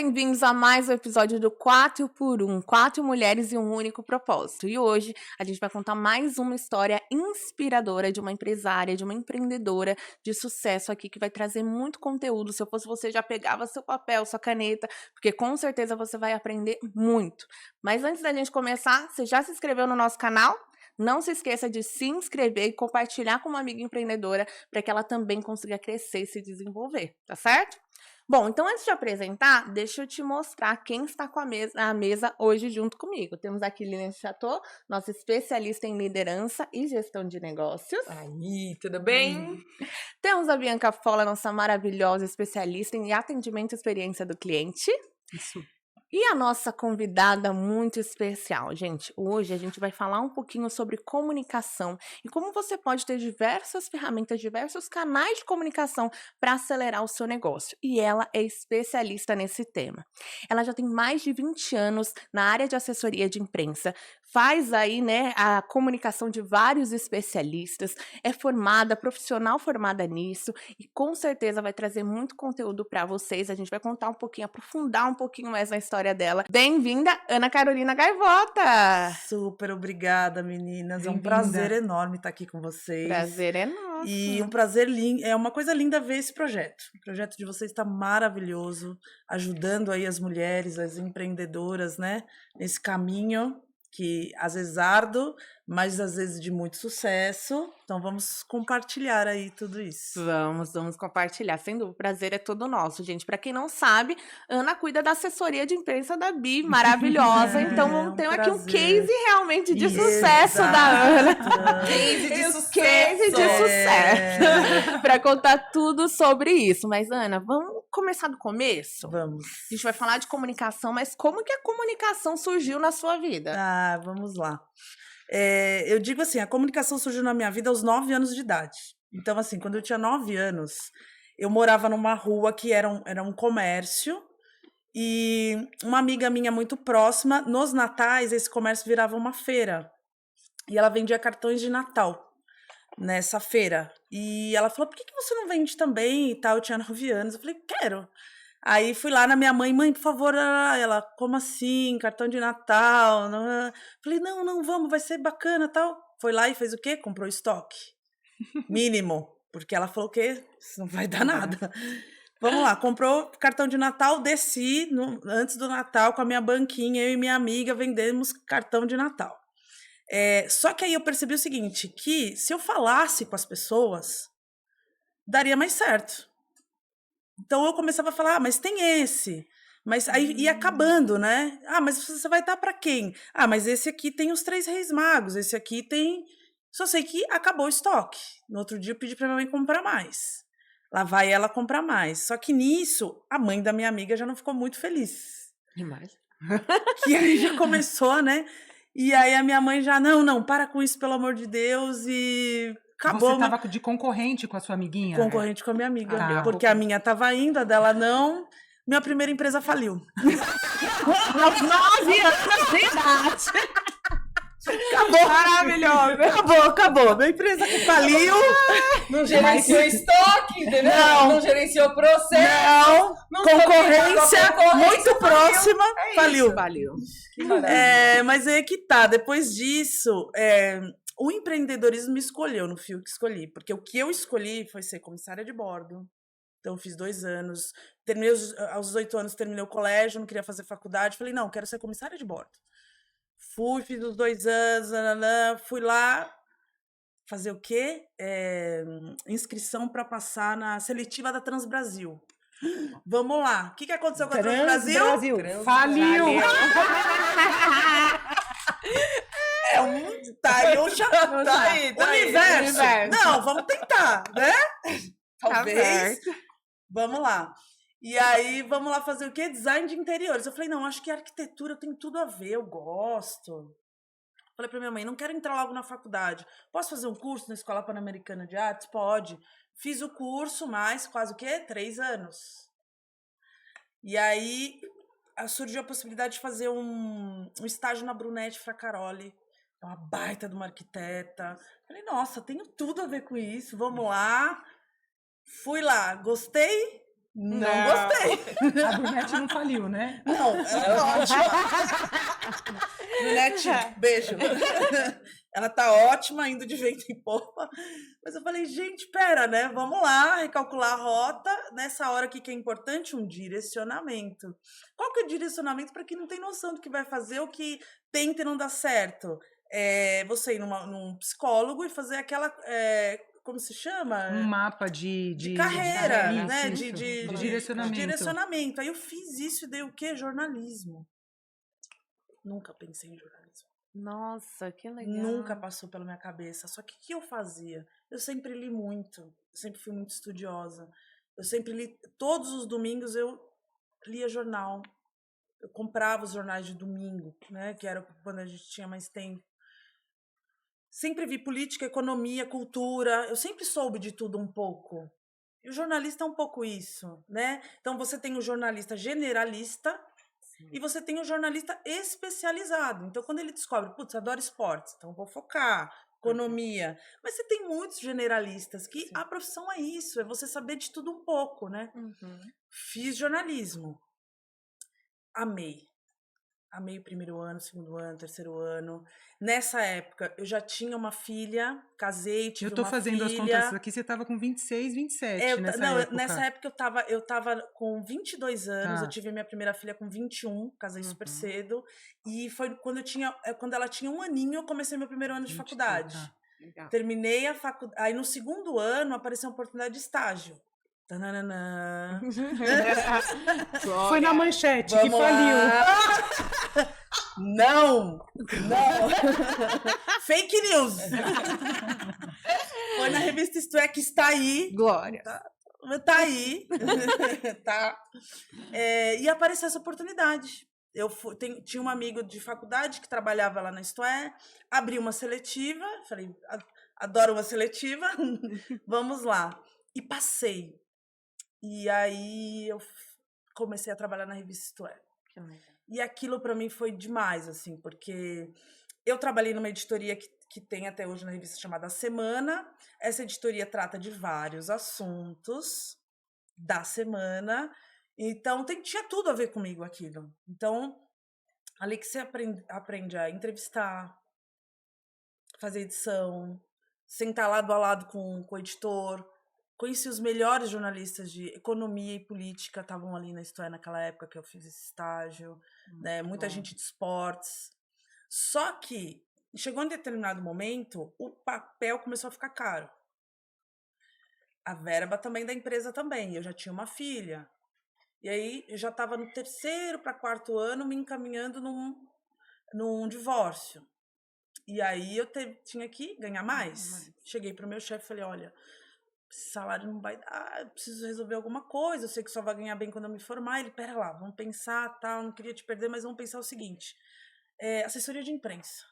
bem-vindos a mais um episódio do 4 por 1, 4 mulheres e um único propósito. E hoje a gente vai contar mais uma história inspiradora de uma empresária, de uma empreendedora de sucesso aqui, que vai trazer muito conteúdo. Se eu fosse você, já pegava seu papel, sua caneta, porque com certeza você vai aprender muito. Mas antes da gente começar, você já se inscreveu no nosso canal? Não se esqueça de se inscrever e compartilhar com uma amiga empreendedora para que ela também consiga crescer e se desenvolver, tá certo? Bom, então antes de apresentar, deixa eu te mostrar quem está com a mesa hoje junto comigo. Temos aqui Lilian Chateau, nossa especialista em liderança e gestão de negócios. Aí, tudo bem? Temos a Bianca Fola, nossa maravilhosa especialista em atendimento e experiência do cliente. Isso. E a nossa convidada muito especial, gente. Hoje a gente vai falar um pouquinho sobre comunicação e como você pode ter diversas ferramentas, diversos canais de comunicação para acelerar o seu negócio. E ela é especialista nesse tema. Ela já tem mais de 20 anos na área de assessoria de imprensa, faz aí, né, a comunicação de vários especialistas, é formada, profissional formada nisso e com certeza vai trazer muito conteúdo para vocês. A gente vai contar um pouquinho, aprofundar um pouquinho mais na história dela. Bem-vinda, Ana Carolina Gaivota! Super obrigada, meninas. É um Bem-vinda. prazer enorme estar aqui com vocês. Prazer é nosso. E um prazer lindo, é uma coisa linda ver esse projeto. O projeto de vocês está maravilhoso, ajudando aí as mulheres, as empreendedoras, né, nesse caminho que às vezes árduo, mas às vezes de muito sucesso. Então vamos compartilhar aí tudo isso. Vamos compartilhar. Sem dúvida, o prazer é todo nosso, gente. Para quem não sabe, Ana cuida da assessoria de imprensa da Bi, maravilhosa. Então vamos ter aqui um case realmente de sucesso da Ana. Case de sucesso. Case de sucesso. Para contar tudo sobre isso. Mas, Ana, vamos começar do começo? Vamos. A gente vai falar de comunicação, mas como que a comunicação surgiu na sua vida? Vamos lá. Eu digo assim, a comunicação surgiu na minha vida aos 9 anos de idade. Então, assim, quando eu tinha 9 anos, eu morava numa rua que era um comércio e uma amiga minha muito próxima, nos natais, esse comércio virava uma feira. E ela vendia cartões de Natal nessa feira. E ela falou, por que você não vende também e tal? Eu tinha 9 anos. Eu falei, quero. Aí fui lá na minha mãe, por favor, ela, como assim, cartão de Natal? Não. Falei, não, vamos, vai ser bacana, tal. Foi lá e fez o quê? Comprou estoque. Mínimo, porque ela falou que isso não vai dar nada. Vamos lá, comprou cartão de Natal, desci antes do Natal com a minha banquinha, eu e minha amiga vendemos cartão de Natal. Só que aí eu percebi o seguinte, que se eu falasse com as pessoas, daria mais certo. Então eu começava a falar, mas tem esse. Mas aí ia acabando, né? Mas você vai dar para quem? Mas esse aqui tem os 3 Reis Magos, esse aqui tem... Só sei que acabou o estoque. No outro dia eu pedi para minha mãe comprar mais. Lá vai ela comprar mais. Só que nisso, a mãe da minha amiga já não ficou muito feliz. Demais. Que aí já começou, né? E aí a minha mãe já, não, para com isso, pelo amor de Deus, e... Acabou. Você estava de concorrente com a sua amiguinha? Concorrente com a minha amiga. Porque a minha estava indo, a dela não. Minha primeira empresa faliu. Aos 9 anos de idade. Acabou. Maravilhoso. Acabou. Minha empresa que faliu. Não gerenciou estoque, entendeu? Não gerenciou processo. Não. Concorrência muito próxima. Faliu. Mas é que tá. Depois disso... O empreendedorismo me escolheu no fio que escolhi, porque o que eu escolhi foi ser comissária de bordo. Então, eu fiz 2 anos, aos 18 anos terminei o colégio, não queria fazer faculdade, falei, não, quero ser comissária de bordo. Fiz os 2 anos, fui lá fazer o quê? Inscrição para passar na seletiva da Transbrasil. Vamos lá. O que aconteceu com a Transbrasil? Faliu! Tá aí. Universo. Não, vamos tentar, né? Talvez. Vamos lá. E aí, vamos lá fazer o quê? Design de interiores. Eu falei, não, acho que arquitetura tem tudo a ver, eu gosto. Falei pra minha mãe, não quero entrar logo na faculdade. Posso fazer um curso na Escola Pan-Americana de Artes? Pode. Fiz o curso, mais quase o quê? 3 anos. E aí, surgiu a possibilidade de fazer um estágio na Brunete Fracaroli. Uma baita de uma arquiteta. Falei, nossa, tenho tudo a ver com isso, vamos lá. Fui lá, gostei, Não gostei. A Brunete não faliu, né? Não, ela é ótima. Brunete, beijo. Ela tá ótima, indo de vento em popa. Mas eu falei, gente, pera, né? Vamos lá, recalcular a rota. Nessa hora aqui que é importante, um direcionamento. Qual que é o direcionamento para quem não tem noção do que vai fazer, o que tenta e não dá certo? Você ir num psicólogo e fazer aquela... como se chama? Um mapa de carreira, isso, né? isso, De direcionamento. direcionamento. Aí eu fiz isso e dei o quê? Jornalismo. Nunca pensei em jornalismo. Nossa, que legal. Nunca passou pela minha cabeça. Só que o que eu fazia? Eu sempre li muito. Eu sempre fui muito estudiosa. Eu sempre li... Todos os domingos eu lia jornal. Eu comprava os jornais de domingo, né? Que era quando a gente tinha mais tempo. Sempre vi política, economia, cultura. Eu sempre soube de tudo um pouco. E o jornalista é um pouco isso, né? Então você tem o jornalista generalista e você tem o jornalista especializado. Então quando ele descobre, putz, adoro esportes, então vou focar, economia. Mas você tem muitos generalistas que a profissão é isso, é você saber de tudo um pouco, né? Fiz jornalismo. Amei. Amei o primeiro ano, segundo ano, terceiro ano. Nessa época, eu já tinha uma filha, casei, tive uma filha. Eu tô fazendo as contas aqui, você tava com 26, 27 nessa época. Nessa época eu tava com 22 anos, eu tive minha primeira filha com 21, casei super cedo. E foi quando ela tinha 1 aninho, eu comecei meu primeiro ano de faculdade. Legal. Terminei a faculdade. Aí no segundo ano, apareceu uma oportunidade de estágio. Tananana. Foi na manchete que Vamos faliu. lá. Não! Fake news! Foi na revista Isto É, que está aí. Glória. Tá aí. Tá. E apareceu essa oportunidade. Tinha um amigo de faculdade que trabalhava lá na Isto É, abri uma seletiva, falei, adoro uma seletiva, vamos lá. E passei. E aí eu comecei a trabalhar na revista Isto É. Que legal. E aquilo para mim foi demais, assim, porque eu trabalhei numa editoria que tem até hoje na revista chamada Semana. Essa editoria trata de vários assuntos da semana. Então, tinha tudo a ver comigo aquilo. Então, ali que você aprende a entrevistar, fazer edição, sentar lado a lado com o editor. Conheci os melhores jornalistas de economia e política, estavam ali na Isto É naquela época que eu fiz esse estágio, né? Muita gente de esportes. Só que chegou em determinado momento, o papel começou a ficar caro. A verba também da empresa também. Eu já tinha uma filha. E aí eu já estava no 3º para 4º ano me encaminhando num divórcio. E aí eu tinha que ganhar mais. Cheguei para o meu chefe e falei, olha, esse salário não vai dar, eu preciso resolver alguma coisa, eu sei que só vai ganhar bem quando eu me formar. Ele, pera lá, vamos pensar, tal, não queria te perder, mas vamos pensar o seguinte, assessoria de imprensa.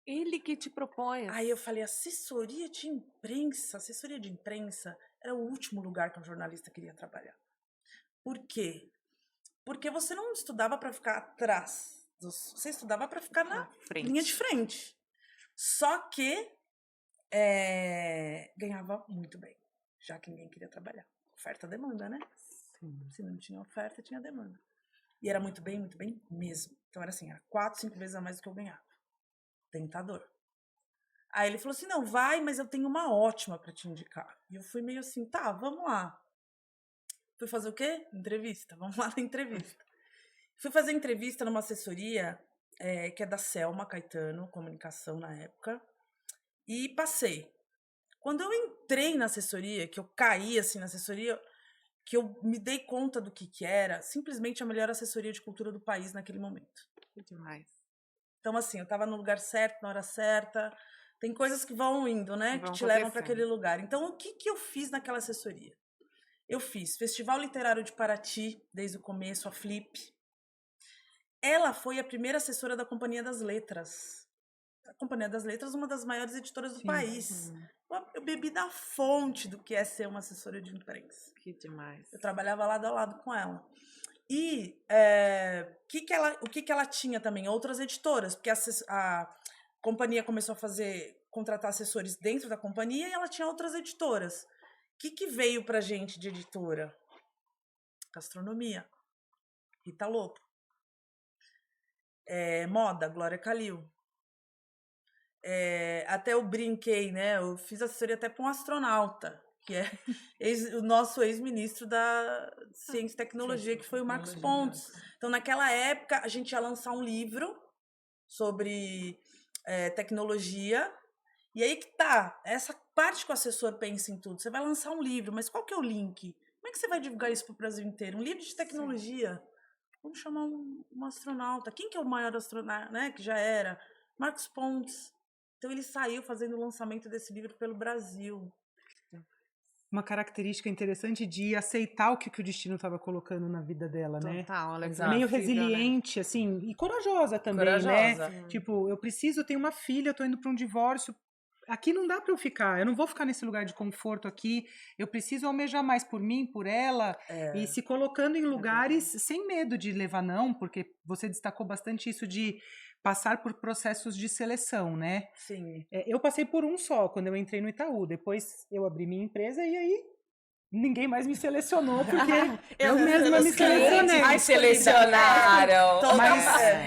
Ele que te propõe. Aí eu falei, assessoria de imprensa? Assessoria de imprensa era o último lugar que um jornalista queria trabalhar. Por quê? Porque você não estudava para ficar atrás, você estudava para ficar na linha de frente. Só que ganhava muito bem, já que ninguém queria trabalhar. Oferta, demanda, né? Sim. Se não tinha oferta, tinha demanda. E era muito bem mesmo. Então era assim, era 4, 5 vezes a mais do que eu ganhava. Tentador. Aí ele falou assim, não, vai, mas eu tenho uma ótima para te indicar. E eu fui meio assim, tá, vamos lá. Fui fazer o quê? Entrevista. Vamos lá na entrevista. Fui fazer entrevista numa assessoria que é da Selma Caetano, comunicação na época. E passei. Quando eu entrei na assessoria, que eu caí assim na assessoria, que eu me dei conta do que era, simplesmente a melhor assessoria de cultura do país naquele momento. Que demais. Então, assim, eu estava no lugar certo, na hora certa. Tem coisas que vão indo, né? Que te levam para aquele lugar. Então, o que eu fiz naquela assessoria? Eu fiz Festival Literário de Paraty, desde o começo, a Flip. Ela foi a primeira assessora da Companhia das Letras. A Companhia das Letras, uma das maiores editoras do país. Eu bebi da fonte do que é ser uma assessora de imprensa. Que demais. Eu trabalhava lado a lado com ela. E o que ela tinha também? Outras editoras, porque a companhia começou a contratar assessores dentro da companhia e ela tinha outras editoras. O que veio pra gente de editora? gastronomia, Rita Lobo. Moda, Glória Calil. Até eu brinquei, né? Eu fiz assessoria até para um astronauta, que é o nosso ex-ministro da Ciência e Tecnologia, que foi o Marcos Pontes. Então, naquela época, a gente ia lançar um livro sobre tecnologia. E aí que tá, essa parte que o assessor pensa em tudo. Você vai lançar um livro, mas qual que é o link? Como é que você vai divulgar isso para o Brasil inteiro? Um livro de tecnologia. Vamos chamar um astronauta. Quem que é o maior astronauta, né? Que já era? Marcos Pontes. Então ele saiu fazendo o lançamento desse livro pelo Brasil. Uma característica interessante de aceitar o que o destino estava colocando na vida dela, né? Total, ela é Meio desafio, né? resiliente, assim, e corajosa também, né? Corajosa. Tipo, eu tenho uma filha, eu tô indo para um divórcio. Aqui não dá para eu ficar, eu não vou ficar nesse lugar de conforto aqui. Eu preciso almejar mais por mim, por ela, e se colocando em lugares sem medo de levar não, porque você destacou bastante isso de passar por processos de seleção, né? Sim. Eu passei por um só, quando eu entrei no Itaú. Depois eu abri minha empresa e aí ninguém mais me selecionou, porque eu mesma me selecionei. Ai, selecionaram. Mas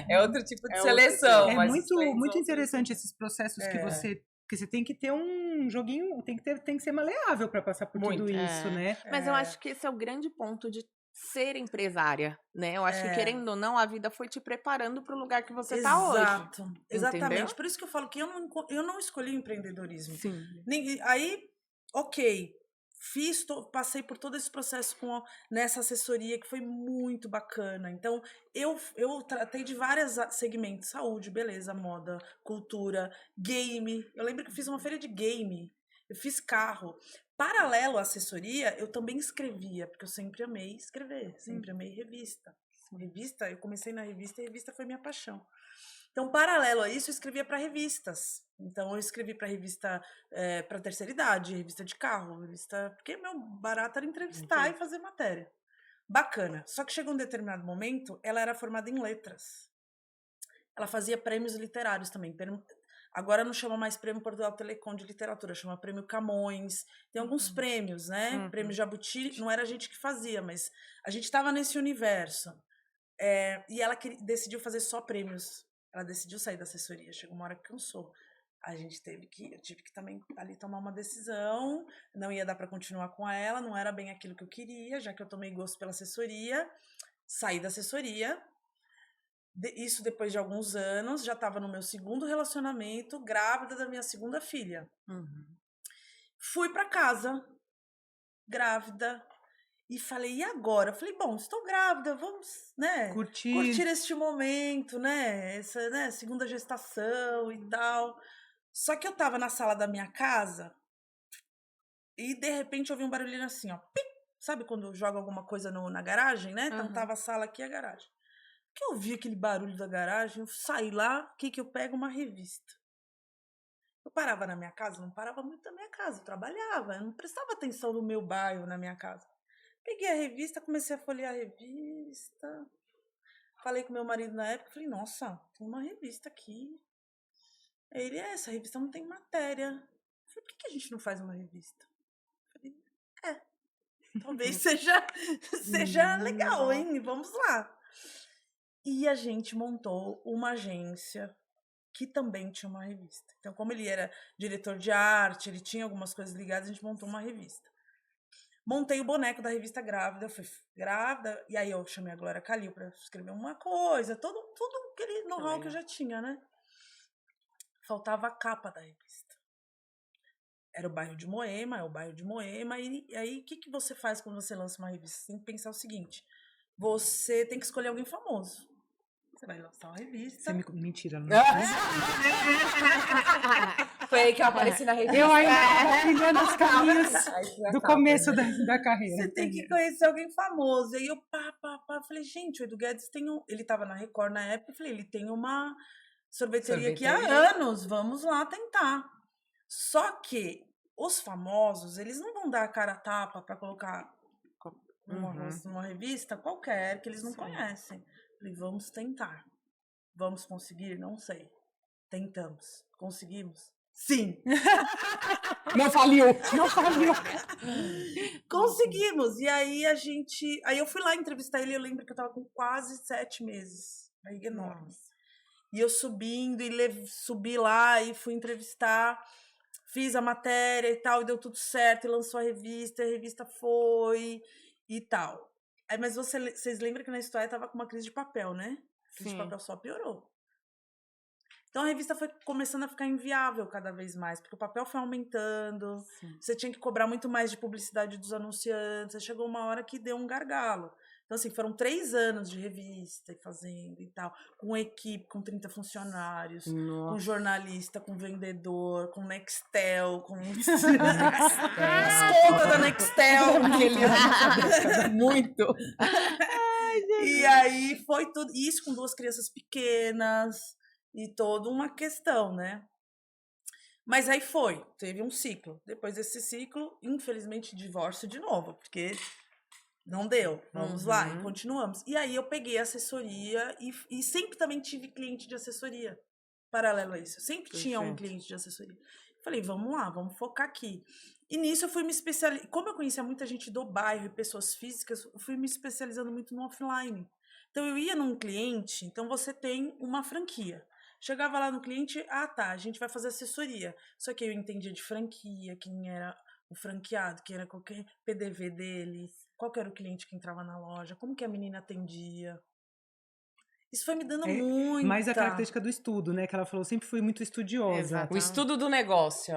É outro tipo de seleção. É mas muito interessante esses processos que você tem que ter um joguinho, tem que ser maleável para passar por tudo isso, né? Mas eu acho que esse é o grande ponto de ser empresária, né? Eu acho que, querendo ou não, a vida foi te preparando para o lugar que você tá hoje. Exatamente. Entendeu? Por isso que eu falo que eu não escolhi o empreendedorismo. Sim. Aí, ok, passei por todo esse processo nessa assessoria que foi muito bacana. Então, eu tratei de vários segmentos: saúde, beleza, moda, cultura, game. Eu lembro que eu fiz uma feira de game, eu fiz carro. Paralelo à assessoria, eu também escrevia, porque eu sempre amei escrever, sempre amei revista. Revista, eu comecei na revista e a revista foi minha paixão. Então, paralelo a isso, eu escrevia para revistas. Então, eu escrevi para revista para terceira idade, revista de carro, porque meu barato era entrevistar e fazer matéria. Bacana. Só que chegou um determinado momento, ela era formada em letras. Ela fazia prêmios literários também. Agora não chama mais Prêmio Portugal Telecom de Literatura, chama Prêmio Camões. Tem alguns prêmios, né? Prêmio Jabuti, não era a gente que fazia, mas a gente estava nesse universo. E ela decidiu fazer só prêmios. Ela decidiu sair da assessoria. Chegou uma hora que cansou. Eu tive que também ali tomar uma decisão. Não ia dar para continuar com ela, não era bem aquilo que eu queria, já que eu tomei gosto pela assessoria. Saí da assessoria. Isso depois de alguns anos, já estava no meu segundo relacionamento, grávida da minha segunda filha. Fui para casa, grávida, e falei, e agora? Eu falei, bom, estou grávida, vamos, né, curtir este momento, né, essa, né, segunda gestação e tal. Só que eu tava na sala da minha casa e, de repente, eu ouvi um barulhinho assim, ó, pim! Sabe quando joga alguma coisa na garagem, né? Então tava a sala aqui e a garagem. Que eu vi aquele barulho da garagem, eu saí lá, que eu pego uma revista. Eu parava na minha casa, não parava muito na minha casa, eu trabalhava, eu não prestava atenção no meu bairro, na minha casa. Peguei a revista, comecei a folhear a revista. Falei com meu marido na época, falei, nossa, tem uma revista aqui. Aí ele, essa revista não tem matéria. Eu falei, por que a gente não faz uma revista? Eu falei, talvez seja legal, hein? Vamos lá. E a gente montou uma agência que também tinha uma revista. Então, como ele era diretor de arte, ele tinha algumas coisas ligadas, a gente montou uma revista. Montei o boneco da revista grávida, eu fui grávida, e aí eu chamei a Glória Calil para escrever uma coisa, tudo aquele know-how que eu já tinha, né? Faltava a capa da revista. Era o bairro de Moema, e aí o que você faz quando você lança uma revista? Você tem que pensar o seguinte, você tem que escolher alguém famoso. Você vai lançar uma revista. Mentira, não. Foi aí que eu apareci na revista. Eu ainda trilhando os caminhos do começo da carreira. Você tem que conhecer alguém famoso. E aí eu falei, gente, o Edu Guedes ele tava na Record na época, eu falei, ele tem uma sorveteria aqui há anos, vamos lá tentar. Só que os famosos, eles não vão dar a cara a tapa para colocar numa revista qualquer que eles não conhecem. Falei, vamos tentar. Vamos conseguir? Não sei. Tentamos. Conseguimos? Sim, Não faliu. Não faliu. conseguimos. E aí Aí eu fui lá entrevistar ele, eu lembro que eu tava com quase 7 meses. Barriga enorme. E eu subindo, subi lá e fui entrevistar, fiz a matéria e tal, e deu tudo certo, e lançou a revista foi e tal. Aí, mas vocês lembram que na história tava com uma crise de papel, né? A crise de Sim. papel só piorou. Então a revista foi começando a ficar inviável cada vez mais, porque o papel foi aumentando, você tinha que cobrar muito mais de publicidade dos anunciantes, aí chegou uma hora que deu um gargalo. Então, assim, foram 3 anos de revista e fazendo e tal, com equipe, com 30 funcionários, com jornalista, com vendedor, com Nextel, com as contas da Nextel. Muito. E aí foi tudo isso com 2 crianças pequenas e toda uma questão, né? Mas aí teve um ciclo. Depois desse ciclo, infelizmente, divórcio de novo, porque não deu. Vamos lá, e continuamos. E aí eu peguei assessoria e sempre também tive cliente de assessoria. Paralelo a isso. Eu sempre tinha um cliente de assessoria. Falei, vamos lá, vamos focar aqui. E nisso eu fui me especializando. Como eu conhecia muita gente do bairro e pessoas físicas, eu fui me especializando muito no offline. Então eu ia num cliente, então você tem uma franquia. Chegava lá no cliente, a gente vai fazer assessoria. Só que eu entendia de franquia, quem era o franqueado, quem era qualquer PDV dele, qual que era o cliente que entrava na loja, como que a menina atendia. Isso foi me dando muita... Mas a característica do estudo, né? Que ela falou, sempre fui muito estudiosa. Exato. O estudo do negócio.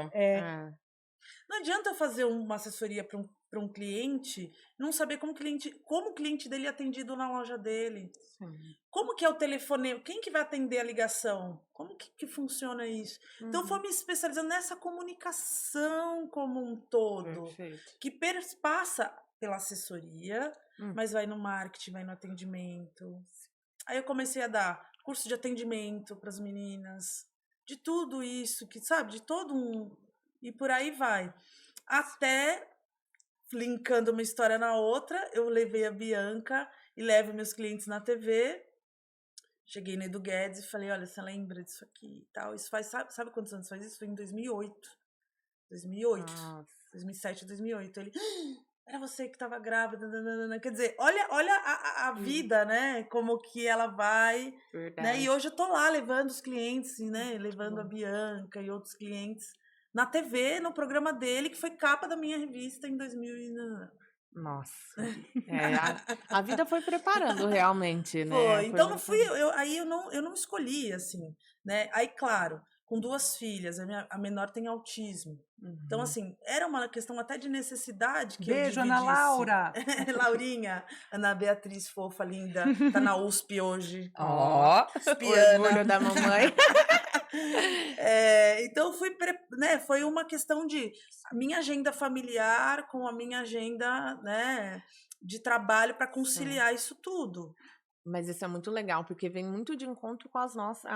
Não adianta eu fazer uma assessoria para um cliente, não saber como o cliente dele é atendido na loja dele. Como que é o telefone? Quem que vai atender a ligação? Como que funciona isso? Então, eu fui me especializando nessa comunicação como um todo. Perfeito. Que passa pela assessoria, mas vai no marketing, vai no atendimento. Aí eu comecei a dar curso de atendimento para as meninas, de tudo isso, que sabe, de todo um... E por aí vai. Até, linkando uma história na outra, eu levei a Bianca e levo meus clientes na TV. Cheguei no Edu Guedes e falei, olha, você lembra disso aqui e tal? Isso faz, sabe quantos anos faz isso? Foi em 2008. 2007, 2008. Ele, era você que estava grávida. Nananana. Quer dizer, olha a vida, né? Como que ela vai. Né? E hoje eu tô lá levando os clientes, né? Levando a Bianca e outros clientes na TV, no programa dele, que foi capa da minha revista em 2000. Nossa. A vida foi preparando realmente, né? Foi. Então não fui aí eu não escolhi assim, né? Aí claro, com 2 filhas, a menor tem autismo. Então assim, era uma questão até de necessidade que Beijo, eu Ana dividisse. Laura. Laurinha, Ana Beatriz fofa, linda, tá na USP hoje. Ó, orgulho da mamãe. Então foi uma questão de minha agenda familiar com a minha agenda, né, de trabalho para conciliar isso tudo. Mas isso é muito legal, porque vem muito de encontro com a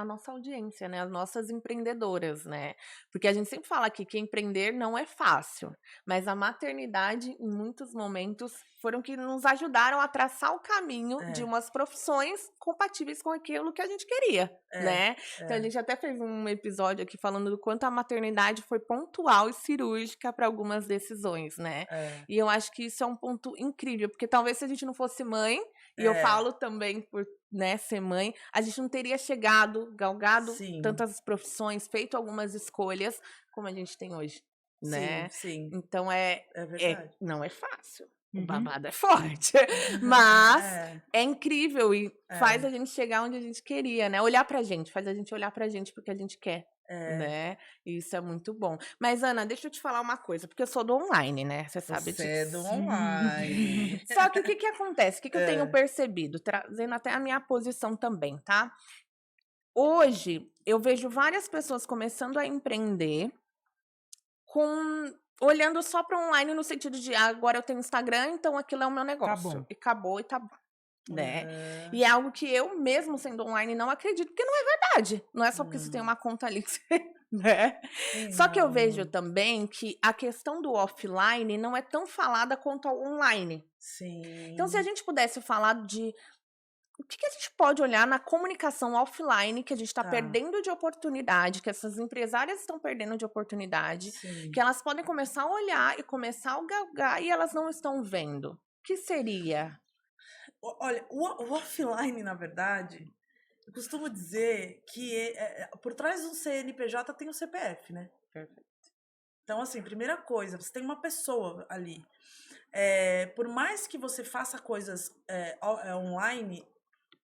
nossa audiência, né? As nossas empreendedoras, né? Porque a gente sempre fala aqui que empreender não é fácil, mas a maternidade, em muitos momentos, foram que nos ajudaram a traçar o caminho de umas profissões compatíveis com aquilo que a gente queria, né? Então a gente até fez um episódio aqui falando do quanto a maternidade foi pontual e cirúrgica para algumas decisões, né? E eu acho que isso é um ponto incrível, porque talvez se a gente não fosse mãe, e eu falo também por, né, ser mãe, a gente não teria galgado tantas profissões, feito algumas escolhas como a gente tem hoje, né? Sim. Então verdade. não é fácil. O babado é forte, mas é incrível e faz a gente chegar onde a gente queria, né? Olhar pra gente, faz a gente olhar pra gente porque a gente quer, né? E isso é muito bom. Mas, Ana, deixa eu te falar uma coisa, porque eu sou do online, né? Você sabe disso. Você é do online. Só que o que acontece? O que eu tenho percebido? Trazendo até a minha posição também, tá? Hoje, eu vejo várias pessoas começando a empreender olhando só para online no sentido de agora eu tenho Instagram, então aquilo é o meu negócio. Tá bom. E acabou e tá bom. Né? E é algo que eu, mesmo sendo online, não acredito, porque não é verdade. Não é só porque você tem uma conta ali que você... Né? Só que eu vejo também que a questão do offline não é tão falada quanto ao online. Sim. Então, se a gente pudesse falar de o que a gente pode olhar na comunicação offline que a gente está Tá. perdendo de oportunidade, que essas empresárias estão perdendo de oportunidade, Sim. que elas podem começar a olhar e começar a galgar e elas não estão vendo? O que seria? Olha, o offline, na verdade, eu costumo dizer que por trás do CNPJ tem o CPF, né? Perfeito. Então, assim, primeira coisa, você tem uma pessoa ali. Por mais que você faça coisas online,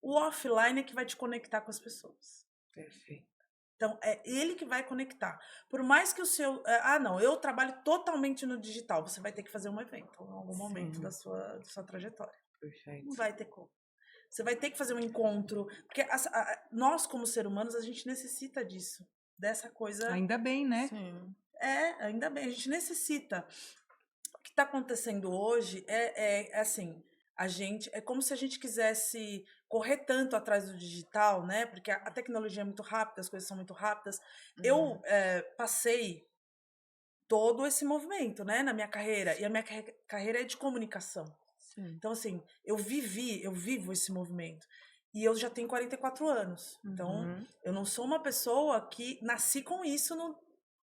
o offline é que vai te conectar com as pessoas. Perfeito. Então, é ele que vai conectar. Por mais que o seu... não, eu trabalho totalmente no digital. Você vai ter que fazer um evento em algum momento Sim. da sua trajetória. Perfeito. Não vai ter como. Você vai ter que fazer um encontro. Porque nós, como seres humanos, a gente necessita disso. Dessa coisa... Ainda bem, né? Sim. Ainda bem, a gente necessita. O que está acontecendo hoje assim, é como se a gente quisesse correr tanto atrás do digital, né? Porque a tecnologia é muito rápida, as coisas são muito rápidas. Eu passei todo esse movimento, né, na minha carreira, e a minha carreira é de comunicação. Sim. Então, assim, eu vivo esse movimento. E eu já tenho 44 anos. Então, Uhum. eu não sou uma pessoa que nasci com isso, não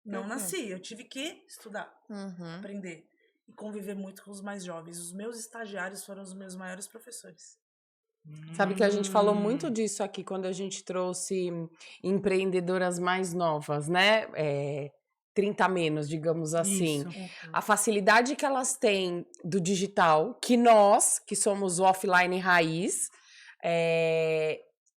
Perfeito. nasci. Eu tive que estudar, Uhum. aprender e conviver muito com os mais jovens. Os meus estagiários foram os meus maiores professores. Sabe que a gente falou muito disso aqui quando a gente trouxe empreendedoras mais novas, né? 30 a menos, digamos assim. Isso. A facilidade que elas têm do digital, que nós, que somos o offline raiz,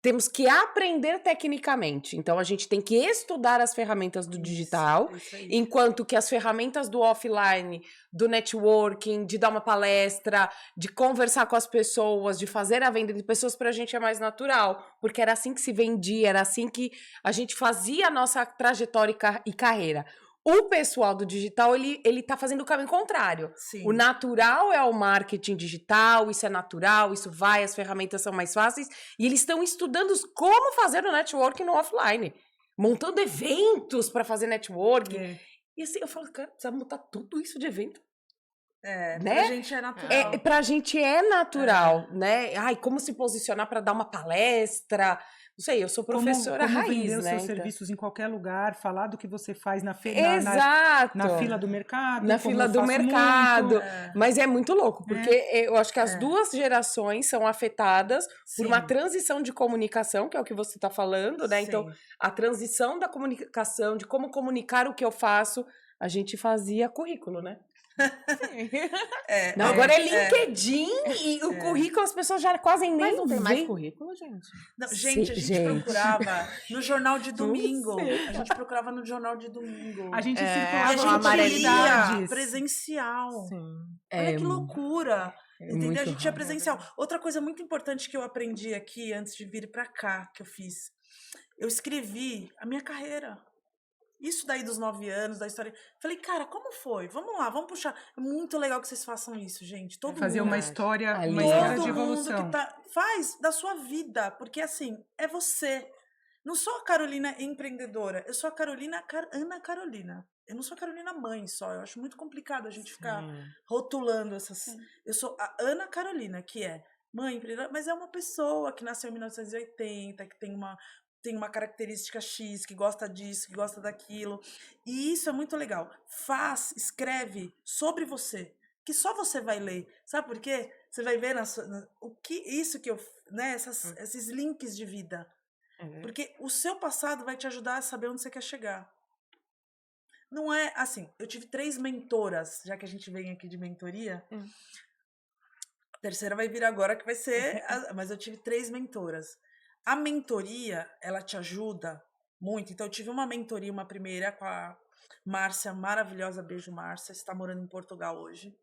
temos que aprender tecnicamente. Então, a gente tem que estudar as ferramentas do digital, É isso aí. enquanto que as ferramentas do offline, do networking, de dar uma palestra, de conversar com as pessoas, de fazer a venda de pessoas, pra gente é mais natural. Porque era assim que se vendia, era assim que a gente fazia a nossa trajetória e carreira. O pessoal do digital, ele tá fazendo o caminho contrário. Sim. O natural é o marketing digital, isso é natural, isso vai, as ferramentas são mais fáceis, e eles estão estudando como fazer o networking no offline, montando eventos para fazer networking. E assim, eu falo, cara, precisa montar tudo isso de evento. Pra Né? gente é natural. Pra gente é natural, né? Ai, como se posicionar para dar uma palestra. Não sei, eu sou professora como raiz, vender os né? seus Então... serviços em qualquer lugar, falar do que você faz na Exato. na fila do mercado. Na como fila eu do faço mercado. muito. Mas é muito louco, porque eu acho que as duas gerações são afetadas por uma Sim. transição de comunicação, que é o que você está falando, né? Então, Sim. a transição da comunicação, de como comunicar o que eu faço, a gente fazia currículo, né? Não, agora é LinkedIn e o currículo as pessoas já quase nem Mas não tem mais veem. currículo, gente? Não, gente, a gente procurava no jornal de domingo. A gente procurava no jornal de domingo. A gente E a circulava gente amarelinha. queria presencial. Sim. Olha que loucura. Entendeu? muito A gente tinha rápido. presencial. Outra coisa muito importante que eu aprendi aqui antes de vir pra cá, que eu fiz. Eu escrevi a minha carreira. Isso daí dos 9 anos, da história. Falei, cara, como foi? Vamos lá, vamos puxar. É muito legal que vocês façam isso, gente. Todo Fazer mundo. uma história Ali. de Todo mundo evolução. que faz da sua vida, porque assim, é você. Não sou a Carolina empreendedora, eu sou a Carolina Ana Carolina. Eu não sou a Carolina mãe só, eu acho muito complicado a gente ficar rotulando essas. Eu sou a Ana Carolina, que é mãe empreendedora, mas é uma pessoa que nasceu em 1980, que tem uma característica X, que gosta disso, que gosta daquilo. E isso é muito legal. Escreve sobre você, que só você vai ler. Sabe por quê? Você vai ver esses links de vida. Porque o seu passado vai te ajudar a saber onde você quer chegar. Não é assim, eu tive 3 mentoras, já que a gente vem aqui de mentoria. A terceira vai vir agora, que vai ser... mas eu tive 3 mentoras. A mentoria, ela te ajuda muito. Então, eu tive uma mentoria, uma primeira, com a Márcia, maravilhosa. Beijo, Márcia. Está morando em Portugal hoje.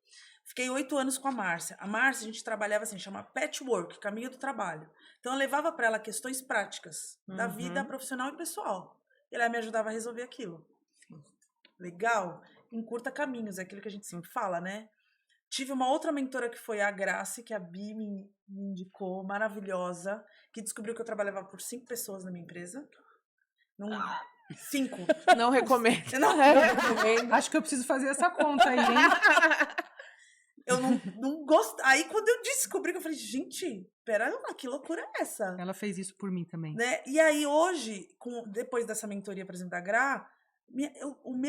Fiquei 8 anos com a Márcia. A Márcia, a gente trabalhava assim, chama patchwork, caminho do trabalho. Então, eu levava para ela questões práticas da vida profissional e pessoal. E ela me ajudava a resolver aquilo. Legal? Encurta caminhos, é aquilo que a gente sempre fala, né? Tive uma outra mentora que foi a Grace, que a Bi me indicou, maravilhosa, que descobriu que eu trabalhava por 5 pessoas na minha empresa. 5. Não recomendo. Não recomendo. Acho que eu preciso fazer essa conta aí, hein? Eu não gosto. Aí quando eu descobri, que eu falei, gente, pera lá, que loucura é essa? Ela fez isso por mim também. Né? E aí hoje, depois dessa mentoria, por exemplo, da Gra,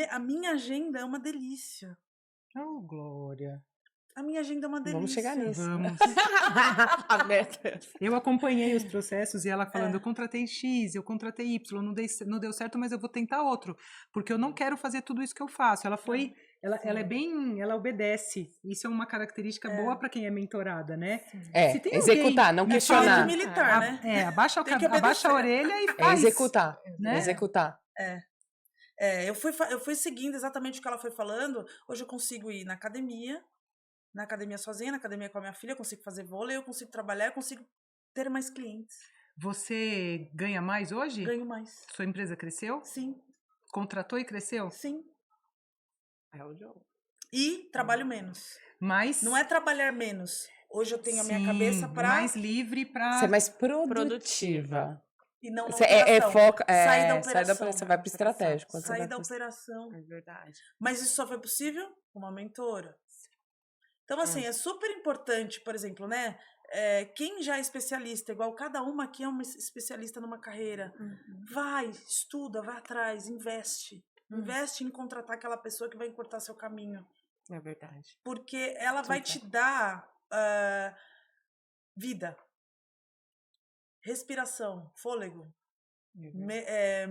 a minha agenda é uma delícia. Oh, Glória. A minha agenda é uma delícia. Vamos chegar nisso. Vamos. A meta. Eu acompanhei os processos e ela falando, eu contratei X, eu contratei Y, não deu certo, mas eu vou tentar outro. Porque eu não quero fazer tudo isso que eu faço. Ela foi... Ela é bem... Ela obedece. Isso é uma característica boa para quem é mentorada, né? Se tem Executar, alguém não na questionar. Saúde militar, né? Abaixa, Tem que abaixa a obedecer. orelha e É faz. executar, né? executar. Eu fui seguindo exatamente o que ela foi falando. Hoje eu consigo ir na academia sozinha, na academia com a minha filha, eu consigo fazer vôlei, eu consigo trabalhar, eu consigo ter mais clientes. Você ganha mais hoje? Ganho mais. Sua empresa cresceu? Sim, Contratou e cresceu? sim. É o jogo. E trabalho menos. Mas... Não é trabalhar menos. Hoje eu tenho a minha Sim, cabeça para mais livre para... Você é mais produtiva. e não na Você operação. foca, Sair da sai da operação. operação, você vai pro estratégico. quando você Sair vai da pro- operação. É verdade. Mas isso só foi possível com uma mentora. Então, assim, é super importante, por exemplo, né? Quem já é especialista, igual cada uma aqui é uma especialista numa carreira, vai, estuda, vai atrás, investe. Investe em contratar aquela pessoa que vai encurtar seu caminho. É verdade. Porque ela vai te dar vida, respiração, fôlego.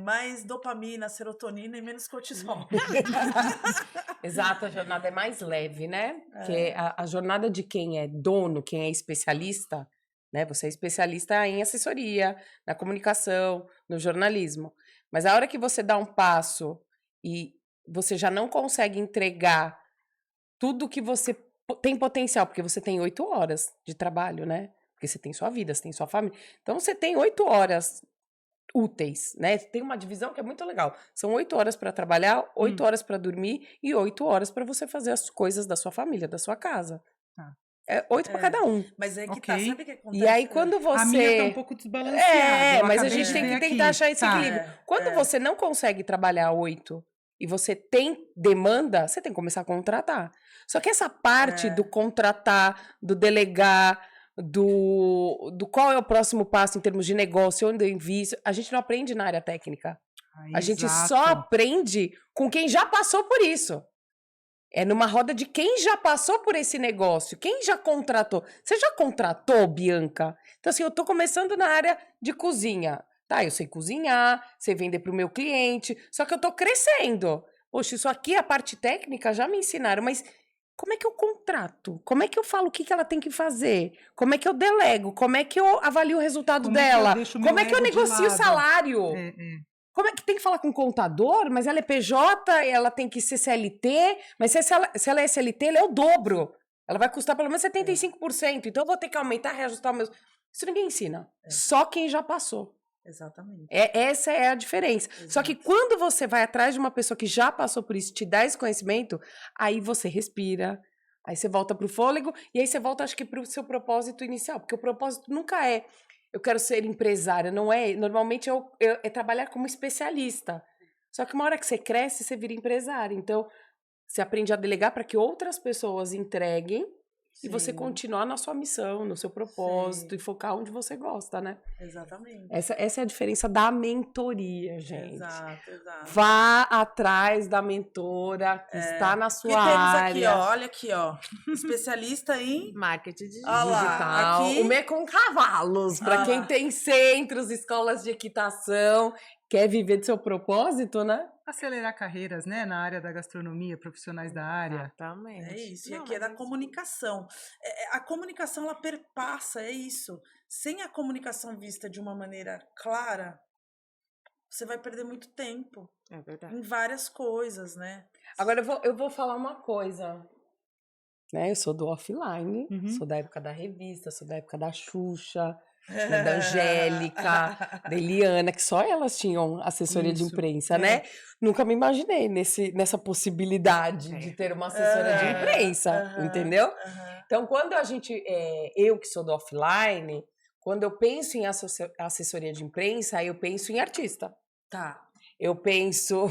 Mais dopamina, serotonina e menos cortisol. Exato, a jornada é mais leve, né? Porque a jornada de quem é dono, quem é especialista, né? Você é especialista em assessoria, na comunicação, no jornalismo. Mas a hora que você dá um passo e você já não consegue entregar tudo que você tem potencial, porque você tem 8 horas de trabalho, né? Porque você tem sua vida, você tem sua família. Então você tem 8 horas úteis, né? Tem uma divisão que é muito legal. São 8 horas para trabalhar, 8 horas para dormir e 8 horas para você fazer as coisas da sua família, da sua casa. Tá. É 8 para cada um. Mas é que Ok. tá, sabe o que acontece? E aí quando você A minha tá um pouco desbalanceada. eu mas a acabei gente de tem ver que aqui. tentar achar esse Tá. equilíbrio. Quando você não consegue trabalhar 8 e você tem demanda, você tem que começar a contratar. Só que essa parte do contratar, do delegar, do qual é o próximo passo em termos de negócio, onde eu invisto, a gente não aprende na área técnica. A gente só Exato. aprende com quem já passou por isso. É numa roda de quem já passou por esse negócio, quem já contratou. Você já contratou, Bianca? Então, assim, eu tô começando na área de cozinha. Tá, eu sei cozinhar, sei vender pro meu cliente, só que eu tô crescendo. Poxa, isso aqui, a parte técnica, já me ensinaram, mas como é que eu contrato? Como é que eu falo o que ela tem que fazer? Como é que eu delego? Como é que eu avalio o resultado Como é que eu dela? deixo Como meu é que eu ego de negocio o lado? salário? É. Como é que tem que falar com o contador? Mas ela é PJ, ela tem que ser CLT, mas se ela é CLT, ela é o dobro. Ela vai custar pelo menos 75%. Então eu vou ter que aumentar, reajustar meus. Isso ninguém ensina. Só quem já passou. Exatamente. Essa é a diferença. Só que quando você vai atrás de uma pessoa que já passou por isso, te dá esse conhecimento, aí você respira, aí você volta pro fôlego, e aí você volta, acho que, pro seu propósito inicial. Porque o propósito nunca é eu quero ser empresária, não é? Normalmente é trabalhar como especialista. Só que uma hora que você cresce, você vira empresária. Então, você aprende a delegar para que outras pessoas entreguem e você Sim. continuar na sua missão, no seu propósito e focar onde você gosta, né? Exatamente. Essa é a diferença da mentoria, gente. Exato. Vá atrás da mentora que está na Porque sua temos área. aqui, ó, olha aqui, ó, especialista em Marketing digital. Olha lá, Digital. aqui- O Me com Cavalos, para quem tem centros, escolas de equitação, quer viver do seu propósito, né? Acelerar carreiras, né, na área da gastronomia, profissionais da área. Exatamente. É isso, e Não, aqui é mas da isso- comunicação. A comunicação, ela perpassa, é isso. Sem a comunicação vista de uma maneira clara, você vai perder muito tempo É verdade. em várias coisas, né? Agora eu vou falar uma coisa. Né? Eu sou do offline, Uhum. sou da época da revista, sou da época da Xuxa, né, da Angélica, da Eliana, que só elas tinham assessoria de Isso, imprensa, né? Nunca me imaginei nessa possibilidade de ter uma assessora de imprensa, entendeu? Então, quando a gente, eu que sou do offline, quando eu penso em assessoria de imprensa, eu penso em artista. Tá. Eu penso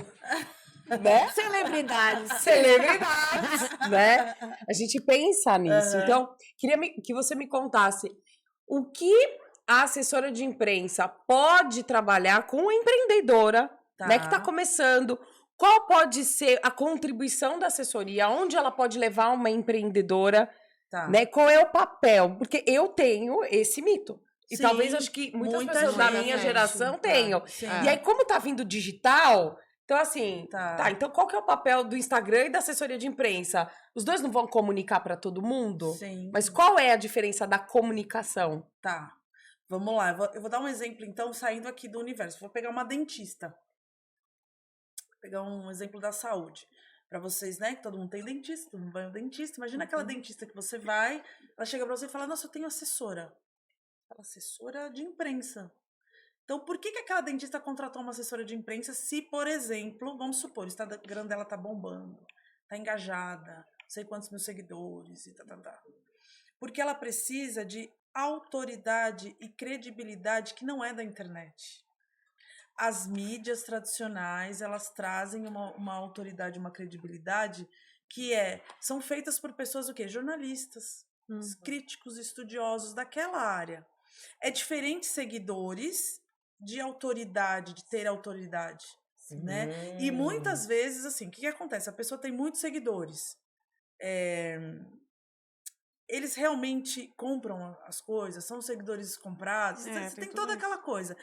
né? Celebridades. Celebridades, né? A gente pensa nisso. Aham. Então, queria que você me contasse o que a assessora de imprensa pode trabalhar com uma empreendedora, né, que está Tá. começando. Qual pode ser a contribuição da assessoria? Onde ela pode levar uma empreendedora? Tá. Né? Qual é o papel? Porque eu tenho esse mito. E Sim, talvez acho que muitas muita pessoas da gente, minha gente. geração Tá, tenham. sim. E aí, como tá vindo digital, então assim, Tá. então qual que é o papel do Instagram e da assessoria de imprensa? Os dois não vão comunicar para todo mundo? Sim. Mas qual é a diferença da comunicação? Tá. Vamos lá. Eu vou dar um exemplo, então, saindo aqui do universo. Vou pegar uma dentista. Vou pegar um exemplo da saúde. Pra vocês, né? Que todo mundo tem dentista, todo mundo vai ao dentista. Imagina aquela dentista que você vai, ela chega pra você e fala, nossa, eu tenho assessora. Fala, assessora de imprensa. Então, por que aquela dentista contratou uma assessora de imprensa se, por exemplo, vamos supor, o Instagram dela tá bombando, tá engajada, não sei quantos mil seguidores e tá. Porque ela precisa de autoridade e credibilidade que não é da internet. As mídias tradicionais, elas trazem uma autoridade, uma credibilidade que são feitas por pessoas o quê? Jornalistas, críticos, estudiosos daquela área. É diferente seguidores de autoridade, de ter autoridade, né? E muitas vezes, assim, o que acontece? A pessoa tem muitos seguidores. Eles realmente compram as coisas, são seguidores comprados, você tem toda aquela coisa.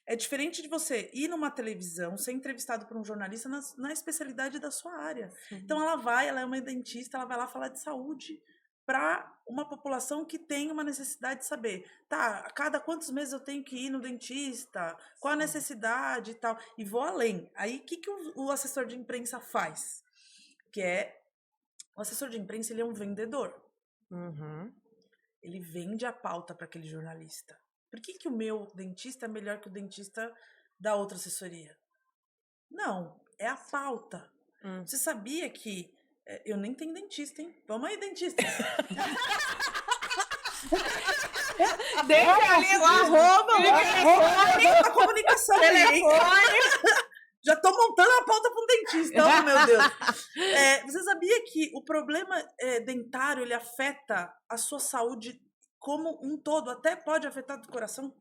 É diferente de você ir numa televisão, ser entrevistado por um jornalista na especialidade da sua área. Então ela é uma dentista, ela vai lá falar de saúde para uma população que tem uma necessidade de saber, tá, a cada quantos meses eu tenho que ir no dentista, qual a necessidade e tal, e vou além. Aí, o que o assessor de imprensa faz? O assessor de imprensa, ele é um vendedor. Ele vende a pauta para aquele jornalista. Por que o meu dentista é melhor que o dentista da outra assessoria? Não, é a pauta. Você sabia que... eu nem tenho dentista, hein? Vamos aí, dentista. Deixa ali o arroba, A comunicação aí. Já tô montando a pauta para um dentista, oh, meu Deus. Você sabia que o problema dentário, ele afeta a sua saúde como um todo, até pode afetar o coração?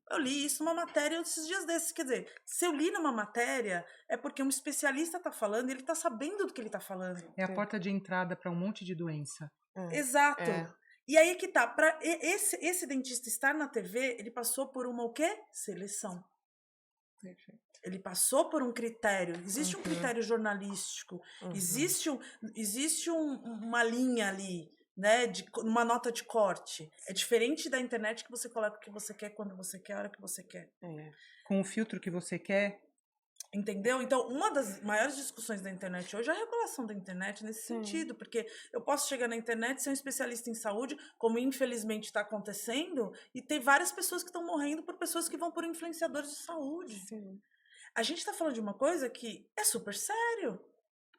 Eu li isso numa matéria esses dias desses. Quer dizer, se eu li numa matéria, é porque um especialista tá falando e ele tá sabendo do que ele tá falando. É a porta de entrada para um monte de doença. Exato. E aí que tá, para esse dentista estar na TV, ele passou por uma o quê? Seleção. Perfeito. Ele passou por um critério. Existe um critério jornalístico. Existe uma linha ali, né? Uma nota de corte. É diferente da internet, que você coloca o que você quer, quando você quer, a hora que você quer. Com o filtro que você quer. Entendeu? Então, uma das maiores discussões da internet hoje é a regulação da internet nesse sentido, porque eu posso chegar na internet, ser um especialista em saúde, como infelizmente está acontecendo, e ter várias pessoas que estão morrendo por pessoas que vão por influenciadores de saúde. A gente está falando de uma coisa que é super sério.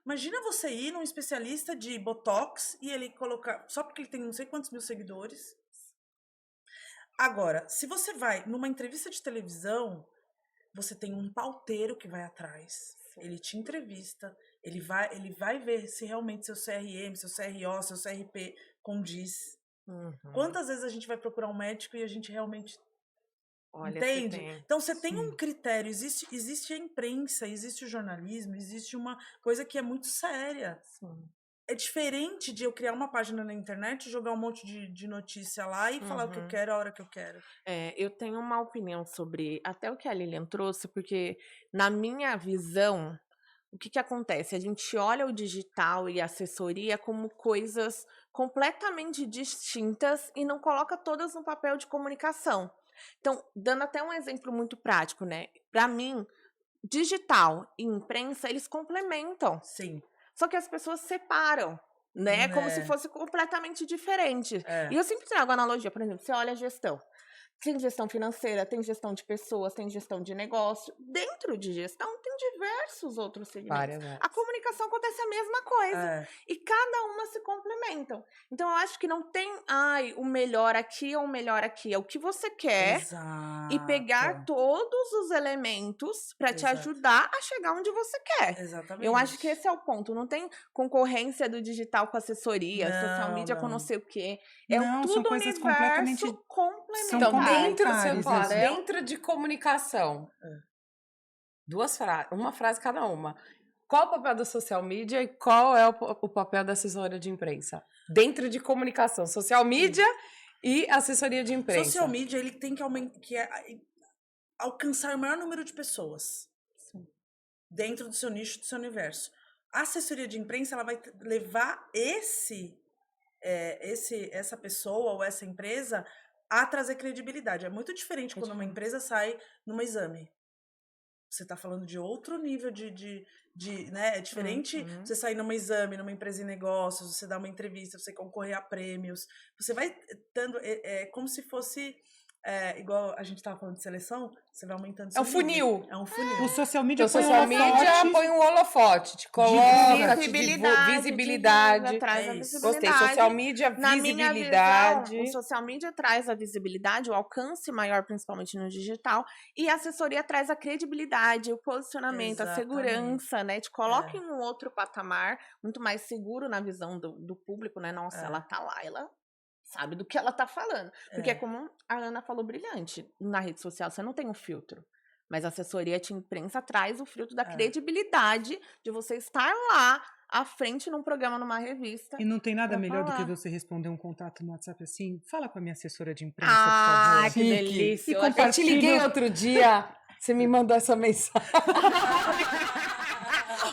Imagina você ir num especialista de Botox e ele colocar, só porque ele tem não sei quantos mil seguidores. Agora, se você vai numa entrevista de televisão, você tem um pauteiro que vai atrás. Ele te entrevista, ele vai ver se realmente seu CRM, seu CRO, seu CRP condiz. Quantas vezes a gente vai procurar um médico e a gente realmente... entende? Então você tem um critério, existe a imprensa, existe o jornalismo, existe uma coisa que é muito séria. É diferente de eu criar uma página na internet, jogar um monte de notícia lá e falar o que eu quero, a hora que eu quero. Eu tenho uma opinião sobre até o que a Lilian trouxe, porque na minha visão, o que acontece? A gente olha o digital e a assessoria como coisas completamente distintas e não coloca todas no papel de comunicação. Então, dando até um exemplo muito prático, né? Para mim, digital e imprensa, eles complementam. Sim. Só que as pessoas separam, né? Como se fosse completamente diferente. E eu sempre trago a analogia, por exemplo, você olha a gestão. Tem gestão financeira, tem gestão de pessoas, tem gestão de negócio. Dentro de gestão, tem diversos outros segmentos. Várias, né? A comunicação acontece a mesma coisa. É. E cada uma se complementam. Então, eu acho que não tem, o melhor aqui ou o melhor aqui. É o que você quer e pegar Exato. todos os elementos para te Exato. ajudar a chegar onde você quer. Exatamente. Eu acho que esse é o ponto. Não tem concorrência do digital com assessoria, social Não, media com não não. sei o quê. É Não, tudo são coisas universo completamente- complementar. são Então, dentro, complementares, claro, isso. dentro de comunicação, duas frases, uma frase cada uma. Qual o papel da social media e qual é o papel da assessoria de imprensa? Dentro de comunicação, social media e assessoria de imprensa. Social media, ele tem que, alcançar o maior número de pessoas. Dentro do seu nicho, do seu universo. A assessoria de imprensa, ela vai levar essa pessoa ou essa empresa a trazer credibilidade. É muito diferente quando uma empresa sai num exame. Você está falando de outro nível né? É diferente você sair num exame, numa empresa de negócios, você dar uma entrevista, você concorrer a prêmios. Você vai dando... É como se fosse... igual a gente estava falando de seleção, você vai aumentando É um seu nível. funil. É um funil. O social media Então, põe social uma media foto- põe um holofote, te coloca, te Visibilidade, visibilidade. divulga, traz a É isso. Gostei, visibilidade. social media, Na minha visibilidade. visão, o social media traz a visibilidade, o alcance maior, principalmente no digital, e a assessoria traz a credibilidade, o posicionamento, a Exatamente. segurança, né? Te coloca em um outro patamar, muito mais seguro na visão do público, né? Nossa, ela tá lá, ela sabe do que ela tá falando. Porque é como a Ana falou, brilhante, na rede social você não tem um filtro. Mas a assessoria de imprensa traz o filtro da credibilidade de você estar lá à frente num programa, numa revista. E não tem nada pra melhor do que falar. você responder um contato no WhatsApp assim, fala com a minha assessora de imprensa, por favor. Que delícia. E Eu Eu te compartilho- liguei outro dia, você me mandou essa mensagem.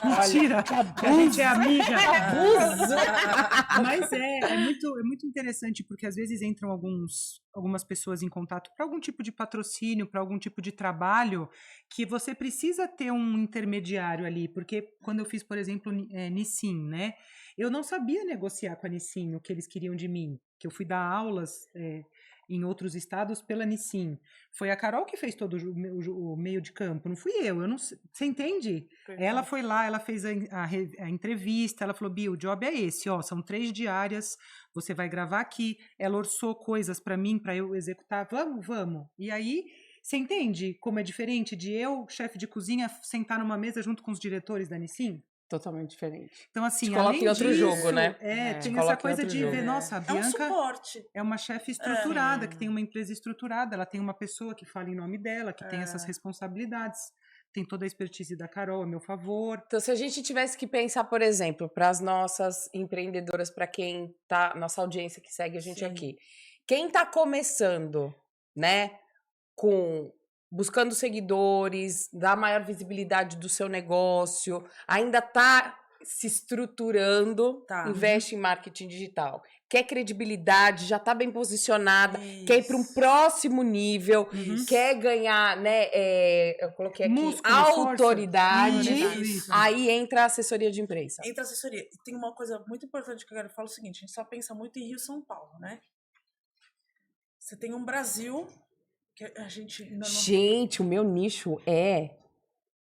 Mentira, a gente é amiga. Mas é muito interessante, porque às vezes entram algumas pessoas em contato para algum tipo de patrocínio, para algum tipo de trabalho, que você precisa ter um intermediário ali, porque quando eu fiz, por exemplo, Nissin, né? Eu não sabia negociar com a Nissin o que eles queriam de mim, que eu fui dar aulas em outros estados pela Nissin. Foi a Carol que fez todo o meio de campo, não fui eu. Não, você entende? Ela foi lá, ela fez a entrevista, ela falou, Bia, o job é esse, ó, são 3 diárias, você vai gravar aqui. Ela orçou coisas para mim, para eu executar, vamos. E aí, você entende como é diferente de eu, chefe de cozinha, sentar numa mesa junto com os diretores da Nissin? Totalmente diferente. Então, assim, Te coloca além em outro disso, jogo, né? tem coloca essa em coisa outro de jogo. ver, nossa, a É um Bianca suporte. é uma chefe estruturada, que tem uma empresa estruturada, ela tem uma pessoa que fala em nome dela, que tem essas responsabilidades, tem toda a expertise da Carol a meu favor. Então, se a gente tivesse que pensar, por exemplo, para as nossas empreendedoras, para quem tá, nossa audiência que segue a gente Sim. aqui, quem tá começando, né, buscando seguidores, dar maior visibilidade do seu negócio, ainda tá se estruturando, investe em marketing digital, quer credibilidade, já tá bem posicionada, quer ir para um próximo nível, quer ganhar, né, eu coloquei aqui, Músculo, autoridade, Isso. aí entra a assessoria de imprensa. Entra a assessoria. E tem uma coisa muito importante que eu quero falar, o seguinte, a gente só pensa muito em Rio e São Paulo, né? Você tem um Brasil que a gente ainda não... Gente, o meu nicho é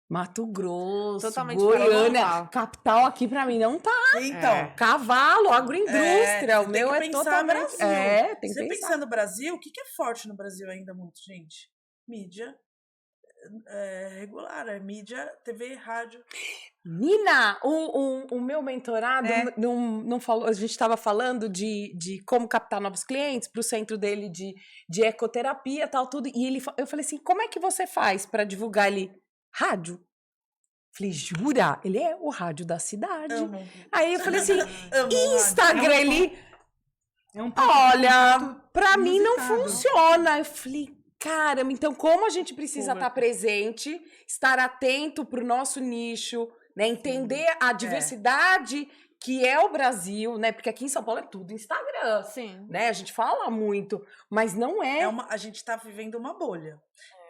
Mato Grosso, Totalmente Goiânia, fora. capital aqui pra mim não tá. Então, Cavalo, agroindústria, o você meu tem é que pensar totalmente... Brasil. tem Se que você pensar. pensar no Brasil, o que é forte no Brasil ainda muito, gente? Mídia regular, mídia, TV, rádio. Nina, o meu mentorado não falou, a gente estava falando de como captar novos clientes para o centro dele de ecoterapia, tal, tudo. E eu falei assim, como é que você faz para divulgar ele? Rádio. Falei, jura? Ele é o rádio da cidade. Amo. Aí eu falei assim, Amo Instagram, ele... É um ponto Olha, pra mim não inusitado. funciona. Eu falei, caramba, então como a gente precisa estar presente, estar atento pro nosso nicho, né? Entender a diversidade que é o Brasil, né? Porque aqui em São Paulo é tudo Instagram, Sim. né? A gente fala muito, mas não é. A gente tá vivendo uma bolha.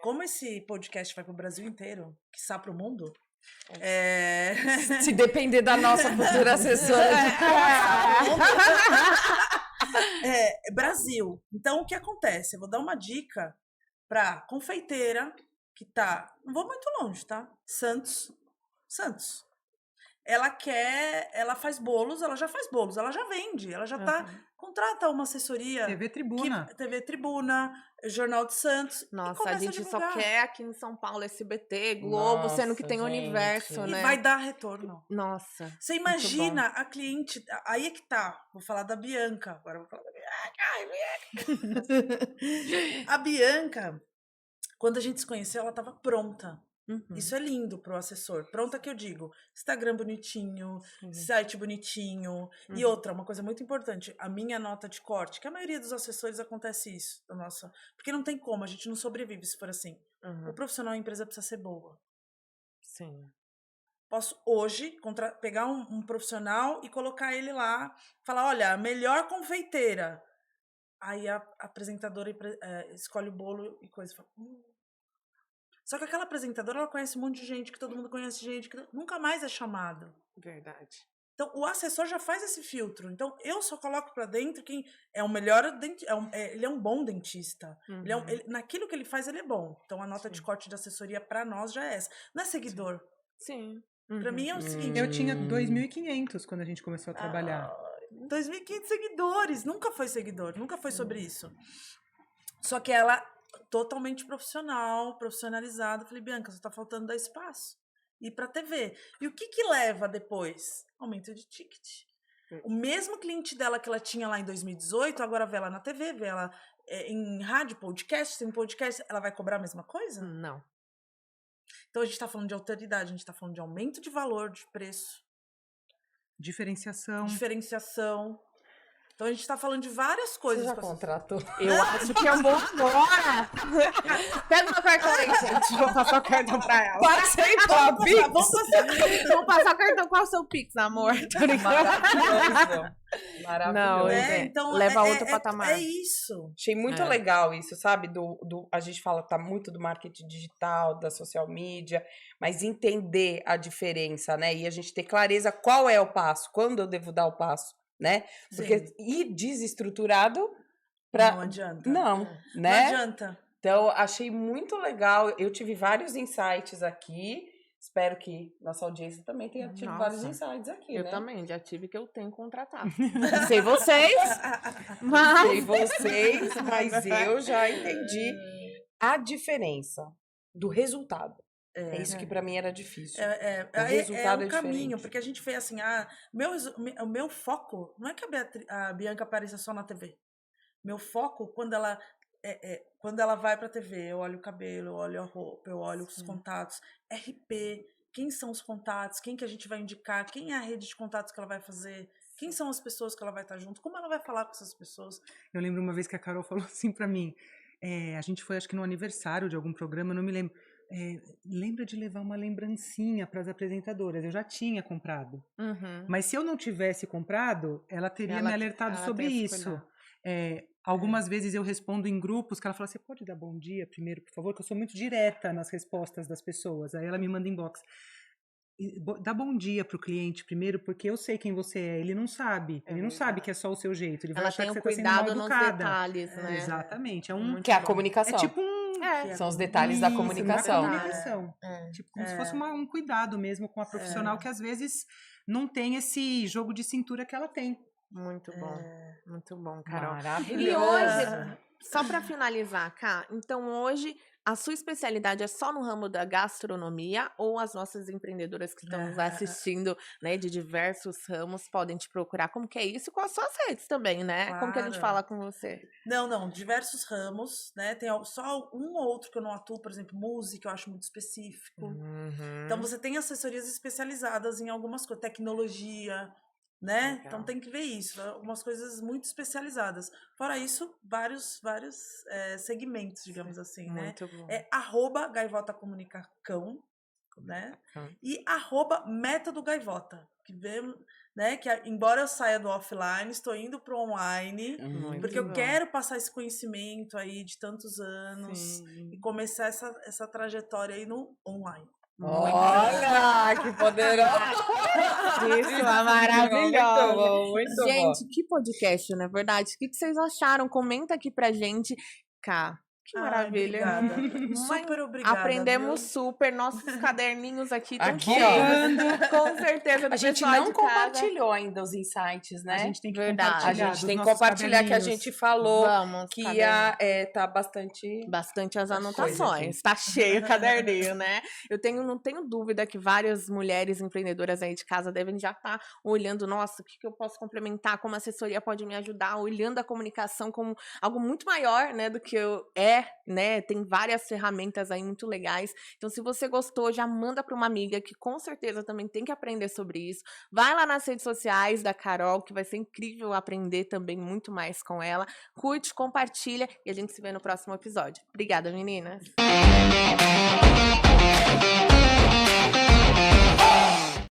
Como esse podcast vai pro Brasil inteiro, quiçá pro mundo, Se depender da nossa futura assessora de Brasil. Então, o que acontece? Eu vou dar uma dica pra confeiteira, que tá, não vou muito longe, tá? Santos. Ela faz bolos, ela já faz bolos, ela já vende, ela já tá, contrata uma assessoria. TV Tribuna. TV Tribuna, Jornal de Santos. e Nossa, a começa gente só divulgar. quer aqui em São Paulo SBT, Globo, sendo que Nossa, tem gente. universo, E né? vai dar retorno. Nossa. Você imagina a cliente. Aí é que tá. Vou falar da Bianca. Agora eu vou falar da Bianca. Ai, Bianca. A Bianca, quando a gente se conheceu, ela tava pronta. Uhum. Isso é lindo pro assessor. Pronta que eu digo. Instagram bonitinho, Sim. site bonitinho. E Uhum. outra, uma coisa muito importante, a minha nota de corte, que a maioria dos assessores acontece isso. Da nossa, porque não tem como, a gente não sobrevive se for assim. Uhum. O profissional, a empresa precisa ser boa. Sim. Posso hoje pegar um profissional e colocar ele lá, falar, olha, a melhor confeiteira. Aí a apresentadora escolhe o bolo e coisa. Fala, Só que aquela apresentadora, ela conhece um monte de gente, que todo mundo conhece gente, que nunca mais é chamado. Verdade. Então, o assessor já faz esse filtro. Então, eu só coloco pra dentro quem é o melhor dentista. Ele é um bom dentista. Uhum. Naquilo que ele faz, ele é bom. Então, a nota de corte de assessoria pra nós já é essa. Não é seguidor. Sim. Pra mim é o seguinte. Eu tinha 2.500 quando a gente começou a trabalhar. 2.500 seguidores. Nunca foi seguidor. Nunca foi sobre isso. Só que ela, totalmente profissional, profissionalizada. Falei, Bianca, só tá faltando dar espaço. Ir pra TV. E o que leva depois? Aumento de ticket. O mesmo cliente dela que ela tinha lá em 2018, agora vê ela na TV, vê ela em rádio, podcast, tem podcast, ela vai cobrar a mesma coisa? Não. Então a gente tá falando de alteridade, a gente tá falando de aumento de valor, de preço, Diferenciação. diferenciação. Então a gente tá falando de várias coisas. Você já com essas- contratou? Eu acho que eu vou embora. Pega meu cartão aí, gente. Vou passar o cartão pra ela. Vamos passar. Vou passar o cartão. Qual é o seu Pix, amor? Tô brincando. Maravilhoso. Maravilhoso. Não, Então, leva a outro patamar. É isso. Achei muito É. legal isso, sabe? A gente fala, tá muito do marketing digital, da social media, mas entender a diferença, né? E a gente ter clareza qual é o passo, quando eu devo dar o passo, né? Porque Sim. ir desestruturado pra. Não adianta. Não, Não né? adianta. Então, achei muito legal. Eu tive vários insights aqui. Espero que nossa audiência também tenha tido Nossa. vários insights aqui, Eu né? também, já tive que eu tenho que contratar. Não sei vocês, mas... Sei vocês, mas eu já entendi a diferença do resultado. É isso que pra mim era difícil. O resultado um é caminho, diferente. porque a gente fez assim, o meu foco não é que a Bianca apareça só na TV. Meu foco, quando ela vai pra TV, eu olho o cabelo, eu olho a roupa, eu olho os contatos, RP, quem são os contatos, quem que a gente vai indicar, quem é a rede de contatos que ela vai fazer, quem são as pessoas que ela vai estar junto, como ela vai falar com essas pessoas. Eu lembro uma vez que a Carol falou assim pra mim, a gente foi acho que no aniversário de algum programa, eu não me lembro, lembra de levar uma lembrancinha para as apresentadoras, eu já tinha comprado, Uhum. mas se eu não tivesse comprado, ela teria Ela- me alertado ela sobre tem esse isso. cuidado. Algumas vezes eu respondo em grupos que ela fala, você pode dar bom dia primeiro, por favor? Que eu sou muito direta nas respostas das pessoas. Aí ela me manda inbox. Dá bom dia pro cliente primeiro, porque eu sei quem você é. Ele não sabe. É ele não sabe verdade. que é só o seu jeito. Ele vai Ela achar tem que um você tá sendo mal cuidado nos educada. detalhes, né? Exatamente. Muito Que é a bom. comunicação. É tipo um... São os detalhes da Isso, comunicação. na comunicação. É. Tipo, como se fosse um cuidado mesmo com a profissional que às vezes não tem esse jogo de cintura que ela tem. Muito bom, Carol. Maravilhoso. E hoje, só para finalizar, Ká, então hoje a sua especialidade é só no ramo da gastronomia ou as nossas empreendedoras que estão nos assistindo, né, de diversos ramos, podem te procurar? Como que é isso? E com as suas redes também, né? Como que a gente Claro. fala com você? Não, diversos ramos, né? Tem só um ou outro que eu não atuo, por exemplo, música, eu acho muito específico. Uhum. Então você tem assessorias especializadas em algumas coisas, tecnologia, né? Legal. Então tem que ver isso, algumas coisas muito especializadas. Fora isso, vários segmentos, digamos assim, né? Muito bom. É @Gaivota Comunicação, né? Tá. E @Método Gaivota, que vem, né? Que embora eu saia do offline, estou indo para o online, Muito porque eu bom. quero passar esse conhecimento aí de tantos anos Sim. e começar essa trajetória aí no online. Olha, que poderoso! Isso, é maravilhoso. Muito bom, muito bom. Gente, que podcast, não é verdade? O que vocês acharam? Comenta aqui pra gente. Cá, Que Ai, maravilha. obrigada. Mãe, Super obrigada. Aprendemos viu? super. Nossos caderninhos aqui estão Aqui, ó. cheios. Com certeza. A do gente pessoal não de casa. compartilhou ainda os insights, né? A gente tem que Verdade. compartilhar. A gente dos tem que nossos compartilhar que a caderninhos. gente falou Vamos, que caderninho. ia tá bastante. Bastante as Tá cheio anotações. Tá cheio o caderninho, né? Não tenho dúvida que várias mulheres empreendedoras aí de casa devem já estar olhando, nossa, o que eu posso complementar, como a assessoria pode me ajudar, olhando a comunicação como algo muito maior, né, do que né? Tem várias ferramentas aí muito legais. Então, se você gostou, já manda para uma amiga que com certeza também tem que aprender sobre isso. Vai lá nas redes sociais da Carol, que vai ser incrível aprender também muito mais com ela. Curte, compartilha e a gente se vê no próximo episódio. Obrigada, meninas.